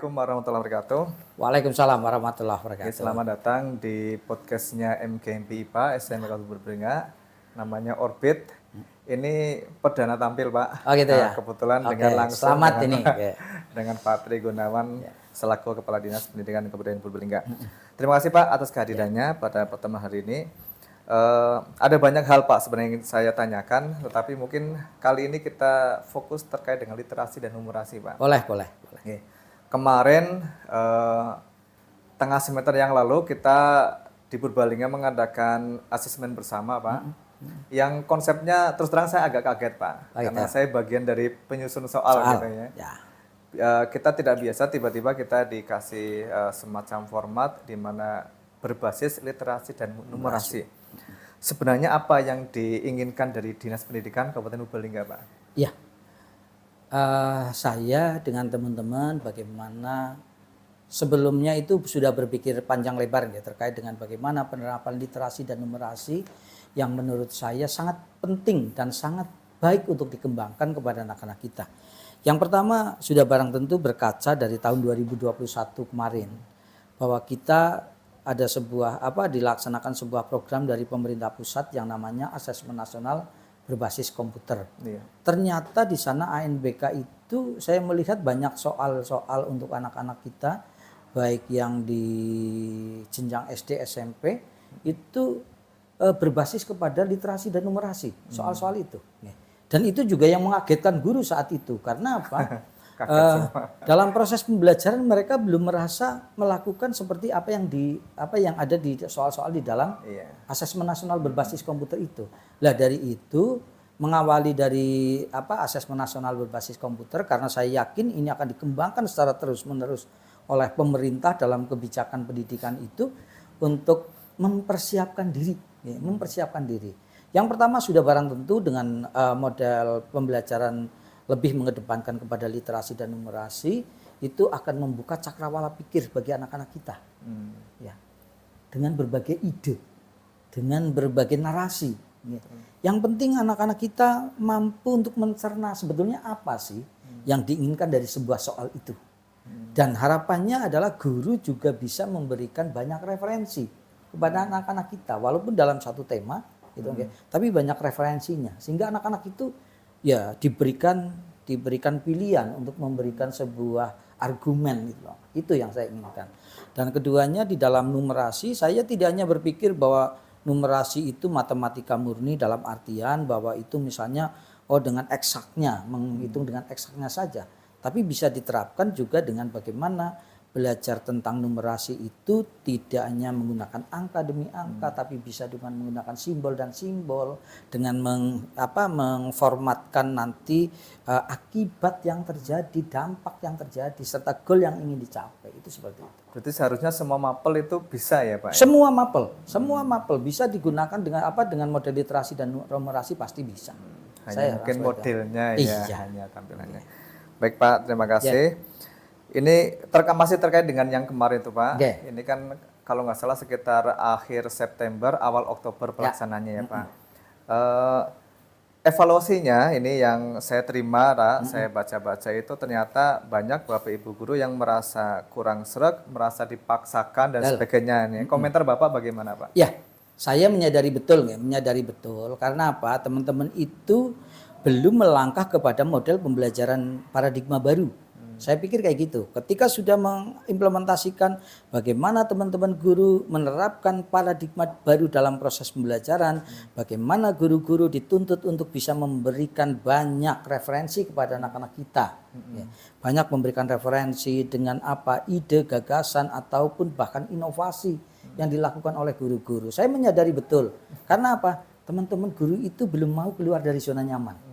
Assalamualaikum warahmatullahi wabarakatuh. Waalaikumsalam warahmatullahi wabarakatuh. Selamat datang di podcastnya MKMP IPA SMK Kabupaten Purbalingga. Namanya Orbit. Ini perdana tampil, Pak. Oh gitu ya. Kebetulan dengan langsung Selamat dengan, ini. dengan Pak Tri Gunawan selaku Kepala Dinas Pendidikan Kabupaten Purbalingga. Terima kasih Pak atas kehadirannya pada pertemuan hari ini. Ada banyak hal Pak sebenarnya yang ingin saya tanyakan, tetapi mungkin kali ini kita fokus terkait dengan literasi dan numerasi Pak. Boleh. Oke. Kemarin tengah semester yang lalu kita di Purbalingga mengadakan asesmen bersama Pak. Yang konsepnya terus terang saya agak kaget Pak, karena saya bagian dari penyusun soal gitu ya. Kita tidak biasa tiba-tiba kita dikasih semacam format di mana berbasis literasi dan numerasi. Sebenarnya apa yang diinginkan dari Dinas Pendidikan Kabupaten Purbalingga Pak? Iya. Saya dengan teman-teman bagaimana sebelumnya itu sudah berpikir panjang lebar ya, terkait dengan bagaimana penerapan literasi dan numerasi yang menurut saya sangat penting dan sangat baik untuk dikembangkan kepada anak-anak kita. Yang pertama sudah barang tentu berkaca dari tahun 2021 kemarin bahwa kita ada dilaksanakan sebuah program dari pemerintah pusat yang namanya Asesmen Nasional Berbasis Komputer. Ternyata di sana ANBK itu saya melihat banyak soal-soal untuk anak-anak kita, baik yang di jenjang SD, SMP itu berbasis kepada literasi dan numerasi, soal-soal itu. Dan itu juga yang mengagetkan guru saat itu, karena apa? Dalam proses pembelajaran mereka belum merasa melakukan seperti apa yang ada di soal-soal di dalam Asesmen Nasional Berbasis Komputer itu. Lah dari itu mengawali dari Asesmen Nasional Berbasis Komputer, karena saya yakin ini akan dikembangkan secara terus-menerus oleh pemerintah dalam kebijakan pendidikan itu untuk mempersiapkan diri. Yang pertama sudah barang tentu dengan model pembelajaran lebih mengedepankan kepada literasi dan numerasi, itu akan membuka cakrawala pikir bagi anak-anak kita. Dengan berbagai ide, dengan berbagai narasi. Yang penting anak-anak kita mampu untuk mencerna sebetulnya apa sih yang diinginkan dari sebuah soal itu. Dan harapannya adalah guru juga bisa memberikan banyak referensi kepada anak-anak kita, walaupun dalam satu tema gitu, tapi banyak referensinya sehingga anak-anak itu ya diberikan pilihan untuk memberikan sebuah argumen gitu loh. Itu yang saya inginkan. Dan keduanya di dalam numerasi saya tidak hanya berpikir bahwa numerasi itu matematika murni dalam artian bahwa itu misalnya dengan eksaknya, menghitung dengan eksaknya saja, tapi bisa diterapkan juga dengan bagaimana belajar tentang numerasi itu tidak hanya menggunakan angka demi angka, tapi bisa dengan menggunakan simbol dan simbol, dengan mengformatkan nanti akibat yang terjadi, dampak yang terjadi, serta goal yang ingin dicapai. Itu seperti itu. Berarti seharusnya semua mapel itu bisa ya Pak? Semua mapel bisa digunakan dengan model literasi dan numerasi pasti bisa. Hanya mungkin modelnya hanya tampilannya. Baik Pak, terima kasih. Ini masih terkait dengan yang kemarin itu Pak. Ini kan kalau nggak salah sekitar akhir September, awal Oktober pelaksananya ya Pak. Evaluasinya ini yang saya terima, saya baca-baca itu ternyata banyak Bapak Ibu guru yang merasa kurang sreg, merasa dipaksakan dan sebagainya. Komentar Bapak bagaimana Pak? Ya, saya menyadari betul karena apa? Teman-teman itu belum melangkah kepada model pembelajaran paradigma baru. Saya pikir kayak gitu. Ketika sudah mengimplementasikan bagaimana teman-teman guru menerapkan paradigma baru dalam proses pembelajaran, bagaimana guru-guru dituntut untuk bisa memberikan banyak referensi kepada anak-anak kita. Banyak memberikan referensi dengan ide, gagasan, ataupun bahkan inovasi yang dilakukan oleh guru-guru. Saya menyadari betul. Karena apa? Teman-teman guru itu belum mau keluar dari zona nyaman.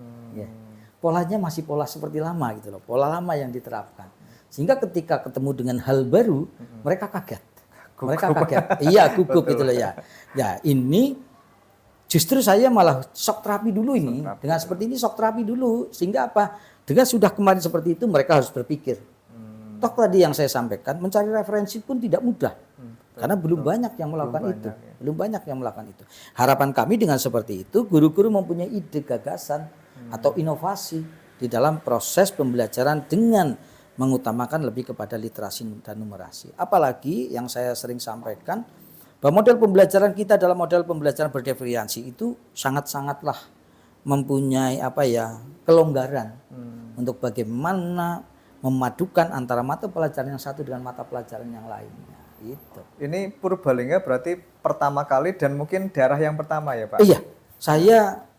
Polanya masih pola seperti lama gitu loh, pola lama yang diterapkan. Sehingga ketika ketemu dengan hal baru, mereka kaget. Iya, gugup gitu loh ya. Ya, ini justru saya malah shock terapi dulu ini. Dengan seperti ini shock terapi dulu, sehingga apa? Dengan sudah kemarin seperti itu mereka harus berpikir. Toh tadi yang saya sampaikan, mencari referensi pun tidak mudah. Karena belum banyak yang melakukan itu. Belum banyak yang melakukan itu. Harapan kami dengan seperti itu, guru-guru mempunyai ide, gagasan, atau inovasi di dalam proses pembelajaran dengan mengutamakan lebih kepada literasi dan numerasi. Apalagi yang saya sering sampaikan bahwa model pembelajaran kita dalam model pembelajaran berdifferensiasi itu sangat-sangatlah mempunyai kelonggaran untuk bagaimana memadukan antara mata pelajaran yang satu dengan mata pelajaran yang lainnya. Itu. Ini Purbalingga berarti pertama kali dan mungkin daerah yang pertama ya Pak? Iya,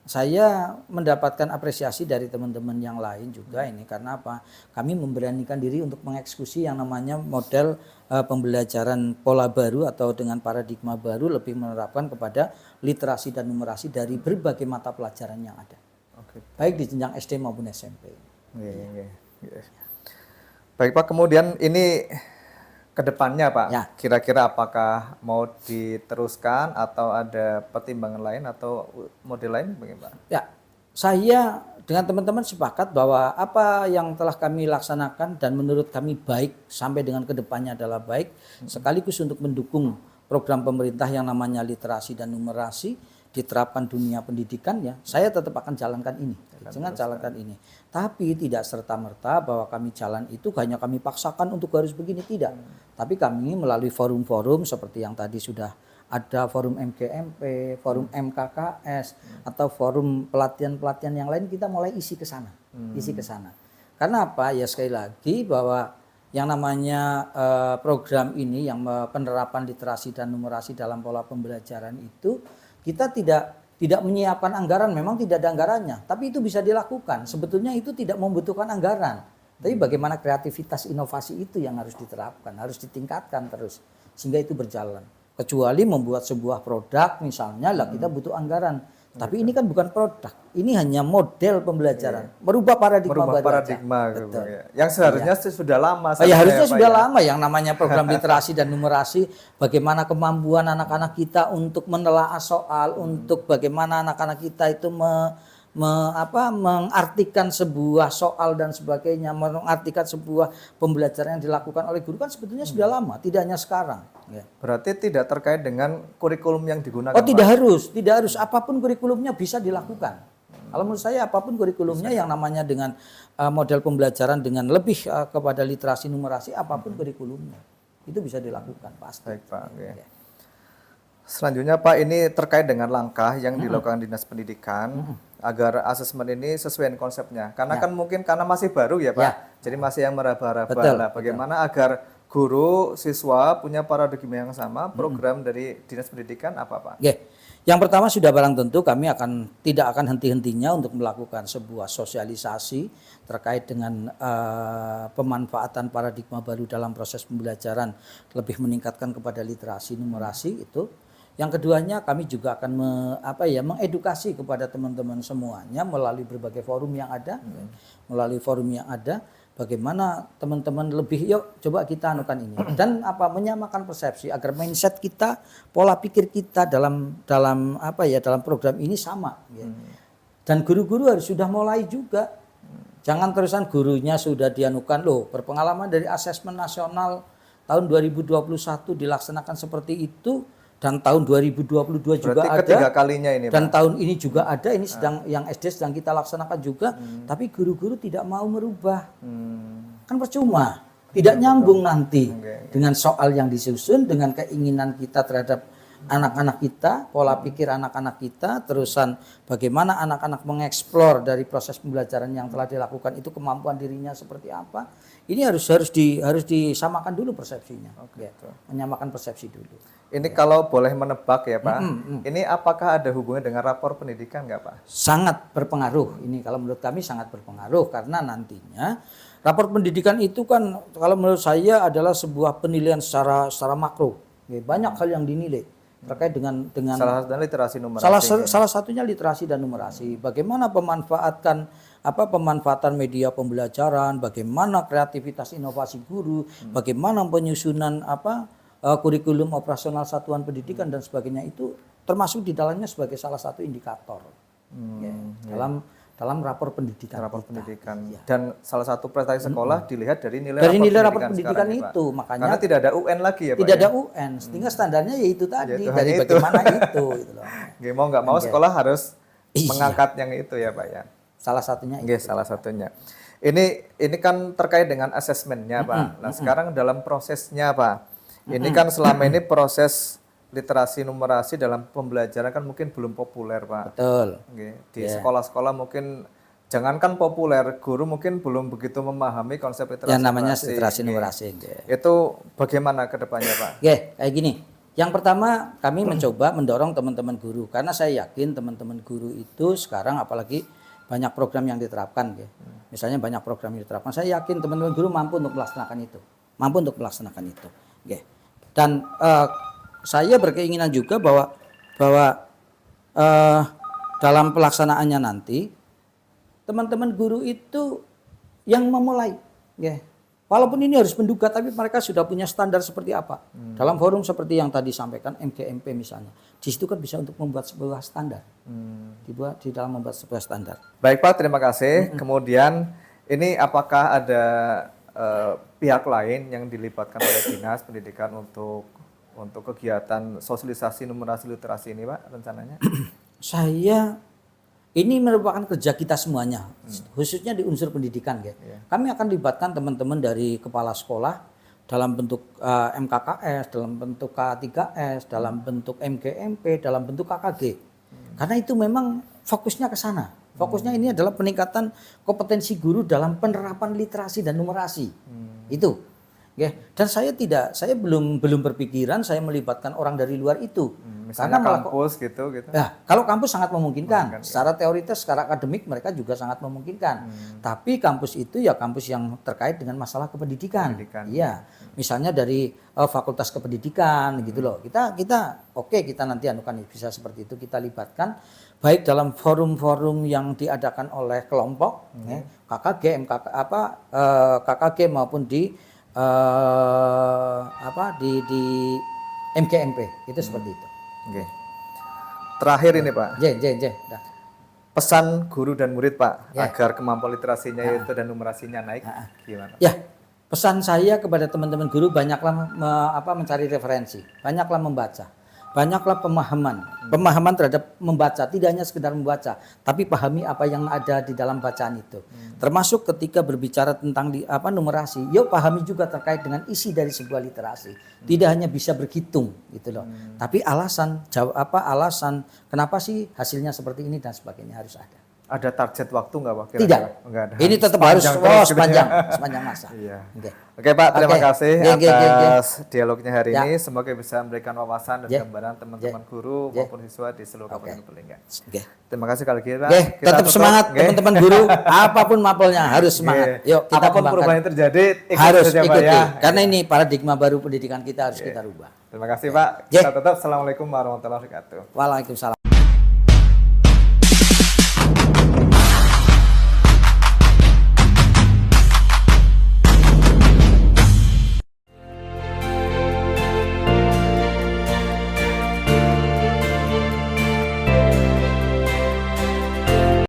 saya mendapatkan apresiasi dari teman-teman yang lain juga ini karena apa? Kami memberanikan diri untuk mengeksekusi yang namanya model pembelajaran pola baru atau dengan paradigma baru, lebih menerapkan kepada literasi dan numerasi dari berbagai mata pelajaran yang ada. Oke. Baik di jenjang SD maupun SMP. Iya. Baik Pak, kemudian ini ke depannya Pak, Ya. kira-kira apakah mau diteruskan atau ada pertimbangan lain atau model lain bagaimana Pak? Ya, saya dengan teman-teman sepakat bahwa apa yang telah kami laksanakan dan menurut kami baik sampai dengan kedepannya adalah baik, sekaligus untuk mendukung program pemerintah yang namanya literasi dan numerasi diterapkan dunia pendidikan ya, saya tetap akan jalankan ini. Jangan jalankan ini. Tapi tidak serta-merta bahwa kami jalan itu hanya kami paksakan untuk harus begini, tidak. Tapi kami melalui forum-forum seperti yang tadi sudah ada forum MGMP, forum MKKS atau forum pelatihan-pelatihan yang lain kita mulai isi ke sana. Isi ke sana. Karena apa? Ya sekali lagi bahwa yang namanya program ini yang penerapan literasi dan numerasi dalam pola pembelajaran itu kita tidak menyiapkan anggaran, memang tidak ada anggarannya, tapi itu bisa dilakukan. Sebetulnya itu tidak membutuhkan anggaran. Tapi bagaimana kreativitas inovasi itu yang harus diterapkan, harus ditingkatkan terus sehingga itu berjalan. Kecuali membuat sebuah produk misalnya lah kita butuh anggaran. Tapi ini kan bukan produk, ini hanya model pembelajaran, merubah paradigma baru. Paradigma gitu, ya. Yang seharusnya sudah lama. Ya harusnya sudah lama yang namanya program literasi dan numerasi, bagaimana kemampuan anak-anak kita untuk menelaah soal, untuk bagaimana anak-anak kita itu mengartikan sebuah soal dan sebagainya, mengartikan sebuah pembelajaran yang dilakukan oleh guru kan sebetulnya sudah lama, tidak hanya sekarang. Ya. Berarti tidak terkait dengan kurikulum yang digunakan. Oh tidak harus, apapun kurikulumnya bisa dilakukan. Kalau menurut saya apapun kurikulumnya yang namanya dengan model pembelajaran dengan lebih kepada literasi numerasi, apapun kurikulumnya itu bisa dilakukan pasti. Baik Pak. Ya. Selanjutnya Pak, ini terkait dengan langkah yang dilakukan Dinas Pendidikan agar asesmen ini sesuai dengan konsepnya. Karena kan mungkin karena masih baru ya Pak, jadi masih yang meraba-raba. Nah, bagaimana agar guru, siswa punya paradigma yang sama, program dari Dinas Pendidikan apa Pak? Yang pertama sudah barang tentu kami tidak akan henti-hentinya untuk melakukan sebuah sosialisasi terkait dengan pemanfaatan paradigma baru dalam proses pembelajaran, lebih meningkatkan kepada literasi numerasi itu. Yang keduanya kami juga akan mengedukasi kepada teman-teman semuanya melalui berbagai forum yang ada, bagaimana teman-teman lebih yuk coba kita anukan ini dan menyamakan persepsi agar mindset kita, pola pikir kita dalam program ini sama. Dan guru-guru harus sudah mulai juga. Jangan terusan gurunya sudah dianukan berpengalaman dari asesmen nasional tahun 2021 dilaksanakan seperti itu. Dan tahun 2022 juga ada. Ketiga kalinya ini. Dan tahun ini juga ada. Ini yang SD sedang kita laksanakan juga. Tapi guru-guru tidak mau merubah. Kan percuma. Tidak nyambung nanti dengan soal yang disusun, dengan keinginan kita terhadap anak-anak kita, pola pikir anak-anak kita, terusan bagaimana anak-anak mengeksplor dari proses pembelajaran yang telah dilakukan itu kemampuan dirinya seperti apa. Ini harus disamakan dulu persepsinya. Menyamakan persepsi dulu. Ini kalau boleh menebak ya Pak, ini apakah ada hubungan dengan rapor pendidikan nggak Pak? Sangat berpengaruh. Ini kalau menurut kami sangat berpengaruh karena nantinya rapor pendidikan itu kan kalau menurut saya adalah sebuah penilaian secara makro. Banyak hal yang dinilai terkait dengan salah satunya literasi numerasi. Salah satunya literasi dan numerasi. Bagaimana pemanfaatan media pembelajaran, bagaimana kreativitas inovasi guru, bagaimana penyusunan kurikulum operasional satuan pendidikan dan sebagainya itu termasuk di dalamnya sebagai salah satu indikator dalam rapor pendidikan. Ya. Dan salah satu prestasi sekolah dilihat dari nilai rapor pendidikan itu. Makanya karena tidak ada UN lagi ya Pak. Tidak ada UN, sehingga standarnya yaitu tadi dari bagaimana itu. Gitu loh. Mau nggak mau sekolah harus mengangkat yang itu ya Pak ya. Salah satunya. Salah satunya. ini kan terkait dengan asesmennya Pak. Nah sekarang dalam prosesnya Pak, ini kan selama ini proses literasi numerasi dalam pembelajaran kan mungkin belum populer Pak. Betul. Oke. Di sekolah-sekolah mungkin jangankan populer, guru mungkin belum begitu memahami konsep literasi. Yang namanya numerasi. literasi Oke. numerasi. Itu bagaimana ke depannya Pak? Oke, kayak gini. Yang pertama kami mencoba mendorong teman-teman guru karena saya yakin teman-teman guru itu sekarang apalagi banyak program yang diterapkan ya. Misalnya banyak program yang diterapkan, saya yakin teman-teman guru mampu untuk melaksanakan itu. Mampu untuk melaksanakan itu. Oke. Dan saya berkeinginan juga bahwa dalam pelaksanaannya nanti teman-teman guru itu yang memulai, ya. Walaupun ini harus menduga, tapi mereka sudah punya standar seperti apa. Dalam forum seperti yang tadi sampaikan MGMP misalnya, di situ kan bisa untuk membuat sebuah standar, dibuat di dalam membuat sebuah standar. Baik Pak, terima kasih. Kemudian ini apakah ada pihak lain yang dilibatkan oleh dinas pendidikan untuk kegiatan sosialisasi numerasi literasi ini Pak rencananya? Ini merupakan kerja kita semuanya, khususnya di unsur pendidikan ya. Kami akan libatkan teman-teman dari kepala sekolah dalam bentuk MKKS, dalam bentuk K3S, dalam bentuk MGMP, dalam bentuk KKG. Karena itu memang fokusnya ke sana. Fokusnya ini adalah peningkatan kompetensi guru dalam penerapan literasi dan numerasi. Itu. Ya, dan saya belum berpikiran saya melibatkan orang dari luar itu. Misalnya karena kampus gitu. Ya, kalau kampus sangat memungkinkan. Secara teoritis, secara akademik mereka juga sangat memungkinkan. Tapi kampus itu ya kampus yang terkait dengan masalah kependidikan. Iya. Misalnya dari Fakultas Kependidikan gitu loh. Kita kita nanti anukan bisa seperti itu kita libatkan baik dalam forum-forum yang diadakan oleh kelompok KKG, KKG maupun di MGMP itu seperti itu. Oke. Terakhir ini Pak. Dah. Pesan guru dan murid Pak agar kemampuan literasinya itu dan numerasinya naik gimana? Ya, pesan saya kepada teman-teman guru banyaklah mencari referensi, banyaklah membaca. Banyaklah pemahaman terhadap membaca, tidak hanya sekedar membaca, tapi pahami apa yang ada di dalam bacaan itu. Termasuk ketika berbicara tentang numerasi, yuk pahami juga terkait dengan isi dari sebuah literasi. Tidak hanya bisa berhitung gitu loh. Tapi alasan kenapa sih hasilnya seperti ini dan sebagainya harus ada. Ada target waktu nggak Pak? Tidak. Enggak ada. Ini tetap harus sepanjang masa. Iya. Oke Pak, terima kasih atas dialognya hari ini. Semoga bisa memberikan wawasan dan gambaran teman-teman guru maupun siswa di seluruh Kabupaten Lubulingga. Terima kasih kali kita. Tetap semangat teman-teman guru. Apapun mapelnya harus semangat. Yuk kita apapun perubahan yang terjadi harus saja, ikuti. Pak, ya. Karena ini paradigma baru pendidikan kita harus kita rubah. Terima kasih Pak. Kita tutup. Assalamualaikum warahmatullahi wabarakatuh. Waalaikumsalam.